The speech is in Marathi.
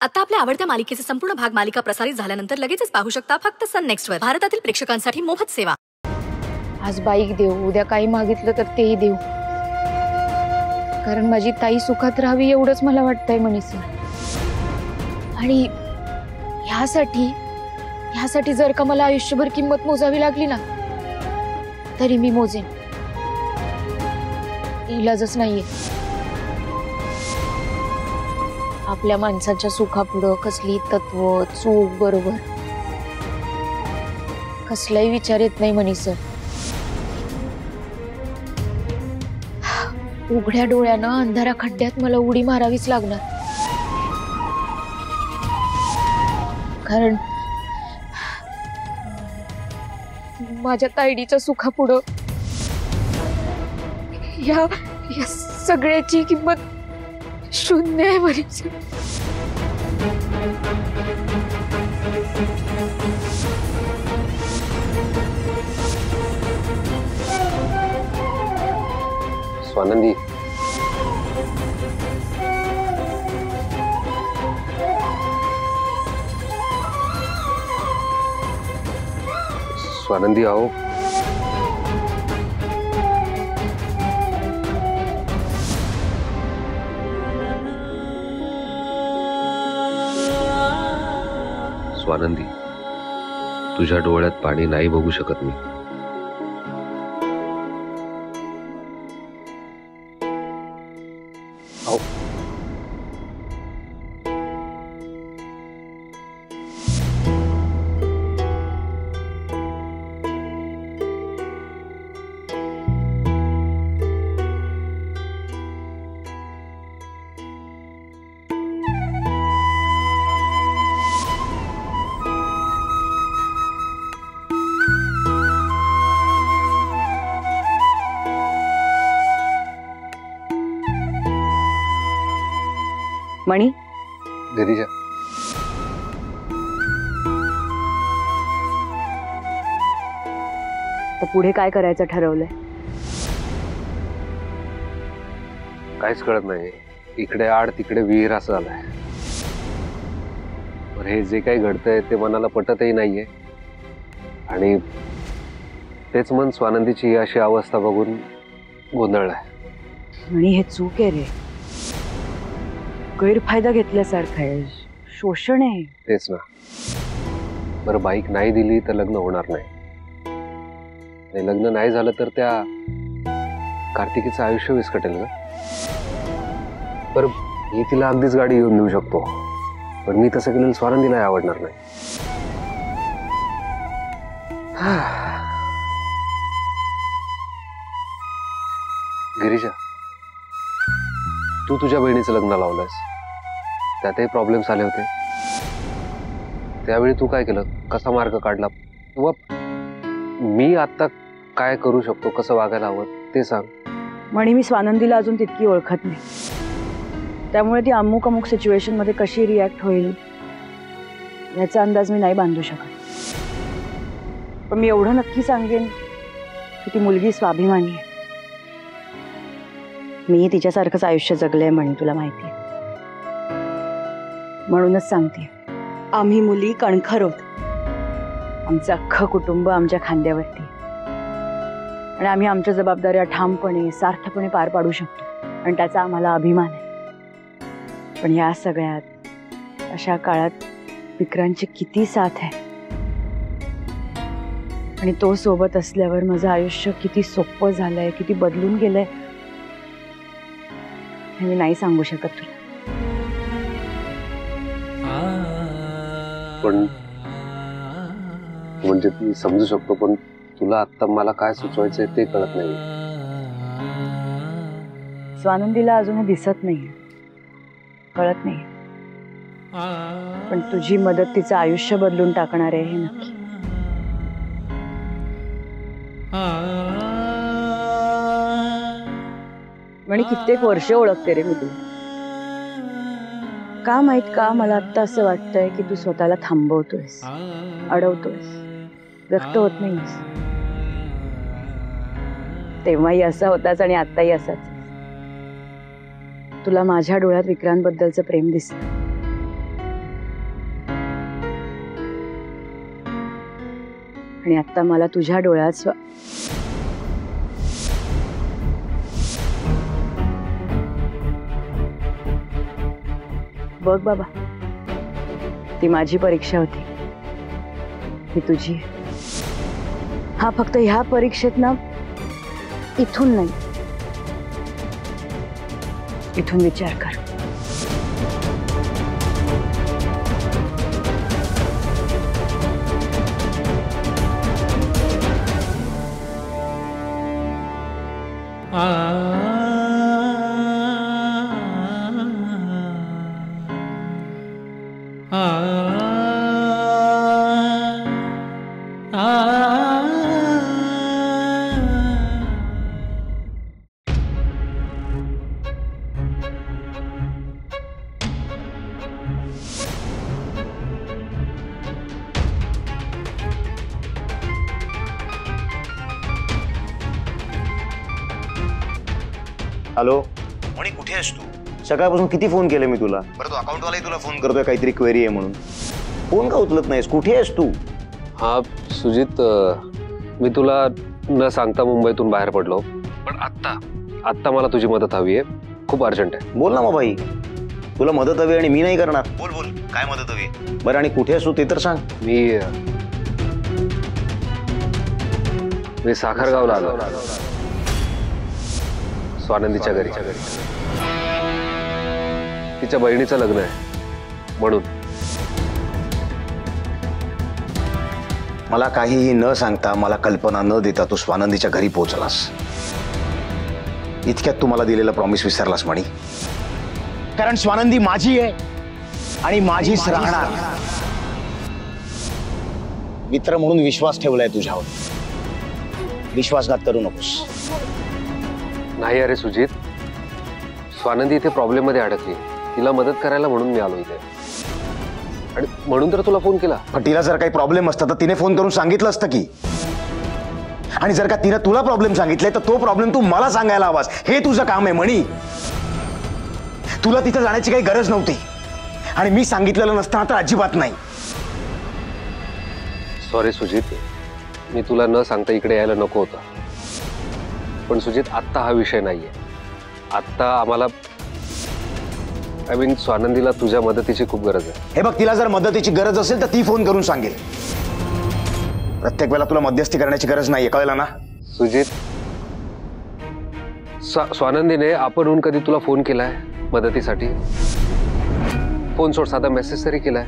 आता आपल्या आवडत्या मालिकेचे संपूर्ण भाग मालिका प्रसारित झाल्यानंतर लगेचच पाहू शकता फक्त सन नेक्स्ट वर. भारतातील प्रेक्षकांसाठी मोफत सेवा. आज बाईक देऊ, उद्या काही मागितलं तर तेही देऊ, कारण माझी ताई सुखात राहावी एवढंच मला वाटतंय मनी सर. आणि ह्यासाठी जर का मला आयुष्यभर किंमत मोजावी लागली ना तरी मी मोजेन. इलाजच नाहीये. आपल्या माणसाच्या सुखापुढं कसली तत्व चूक बरोबर कसलाही विचार येत नाही मनी सर. उघड्या डोळ्यानं अंधारा खड्ड्यात मला उडी मारावीच लागणार, कारण माझ्या ताईडीच्या सुखापुढं या सगळ्याची किंमत शून्य आहे मनी सर. स्वानंदी, स्वानंदी आओ. स्वानंदी, तुझ्या डोळ्यात पाणी नाही बघू शकत मी. मणी, गिरिजा, तर पुढे काय करायचं ठरवलंय? काहीच कळत नाही. इकडे आड तिकडे विहीर असं झालंय. हे जे काही घडतंय ते मनाला पटतही नाहीये, आणि तेच मन स्वानंदीची अशी अवस्था बघून गोंधळलाय. आणि हे चूक आहे रे, गैरफायदा घेतल्यासारखं आहे, शोषण आहे. तेच ना. बरं, बाईक नाही दिली तर लग्न होणार नाही. लग्न नाही झालं तर त्या कार्तिकीचं आयुष्य विस्कटेल का? बरं, मी तिला अगदीच गाडी घेऊन देऊ शकतो, पण मी तसं केलेलं स्वानंदीला आवडणार नाही. गिरिजा, तू तुझ्या बहिणीचं लग्न लावलंस, त्यातही प्रॉब्लेम्स आले होते. त्यावेळी तू काय केलं, कसा मार्ग काढला, व मी आता काय करू शकतो, कसं वागायला हवं ते सांग. म्हणे मी स्वानंदीला अजून तितकी ओळखत नाही, त्यामुळे ती अमुक सिच्युएशन मध्ये कशी रिॲक्ट होईल याचा अंदाज मी नाही बांधू शकत. पण मी एवढं नक्की सांगेन की ती मुलगी स्वाभिमानी आहे. मी तिच्यासारखंच आयुष्य जगलंय म्हणे, तुला माहिती आहे. म्हणूनच सांगते, आम्ही मुली कणखर होत. आमचं अख्खं कुटुंब आमच्या खांद्यावरती, आणि आम्ही आमच्या जबाबदाऱ्या ठामपणे सार्थपणे पार पाडू शकतो, आणि त्याचा आम्हाला अभिमान आहे. पण या सगळ्यात अशा काळात विक्रांतची किती साथ आहे, आणि तो सोबत असल्यावर माझं आयुष्य किती सोपं झालंय, किती बदलून गेलंय हे मी नाही सांगू शकत तुला. पण म्हणजे मी समजू शकतो, पण तुला आता मला काय सुचवायचंय ते कळत नाही. स्वानंदीला अजूनही दिसत नाहीये, कळत नाही, पण तुझी मदत तिचं आयुष्य बदलून टाकणार आहे हे नक्की. म्हणे कित्येक वर्ष ओळखते रे मी तुला. का माहित का मला आता असं वाटतंय की तू स्वतःला थांबवतोयस, अडवतोयस, व्यक्त होत नाहीस. तेव्हाही असा होताच आणि आताही असाच. तुला माझ्या डोळ्यात विक्रांतबद्दलचं प्रेम दिसतं, आणि आता मला तुझ्या डोळ्यात बघ बाबा, ती माझी परीक्षा होती, ही तुझी आहे. हा फक्त ह्या परीक्षेत ना इथून नाही, इथून विचार कर. हॅलो म्हणी, कुठे आहेस तू? सकाळपासून किती फोन केले मी तुला. बरं, तो अकाउंटवालाही तुला फोन करतोय काहीतरी क्वेरी आहे म्हणून. फोन का उचलत नाहीस? कुठे आहेस तू? हा सुजित, मी तुला न सांगता मुंबईतून बाहेर पडलो, पण आत्ता मला तुझी मदत हवी आहे, खूप अर्जंट आहे. बोल ना मग भाई, तुला मदत हवी आणि मी नाही करणार. बोल बोल, काय मदत हवी? बरं, आणि कुठे आहेस तू ते तर सांग. मी साखरगावला आलो, स्वानंदीच्या घरी. तिच्या बहिणीचं लग्न आहे म्हणून. मला काहीही न सांगता, मला कल्पना न देता तू स्वानंदीच्या घरी पोहोचलास. इतक्यात तू मला दिलेलं प्रॉमिस विसरलास म्हणी. कारण स्वानंदी माझी आहे आणि माझीच राहणार. मित्र म्हणून विश्वास ठेवलाय तुझ्यावर, विश्वासघात करू नकोस. नाही अरे सुजित, स्वानंदी इथे प्रॉब्लेम मध्ये अडकली, तिला मदत करायला म्हणून मी आलो इथे, आणि म्हणून तर तुला फोन केला. पण तिला जर काही प्रॉब्लेम असता तर तिने फोन करून सांगितलं असतं की. आणि जर का तिने तुला प्रॉब्लेम सांगितले तर तो प्रॉब्लेम तू मला सांगायला हवास. हे तुझं काम आहे म्हणी. तुला तिथे जाण्याची काही गरज नव्हती, आणि मी सांगितलेलं नसताना तर अजिबात नाही. सॉरी सुजित, मी तुला न सांगता इकडे यायला नको होतं. पण सुजित, आत्ता हा विषय नाहीये. आत्ता आम्हाला स्वानंदीला तुझ्या मदतीची खूप गरज आहे. हे बघ, तिला जर मदतीची गरज असेल तर ती फोन करून सांगेल. प्रत्येक वेळेला तुला मध्यस्थी करण्याची गरज नाहीये, कळलं ना? सुजित, स्वानंदीने आपणहून कधी तुला फोन केलाय मदतीसाठी? फोन सोड, साधा मेसेज तरी केलाय?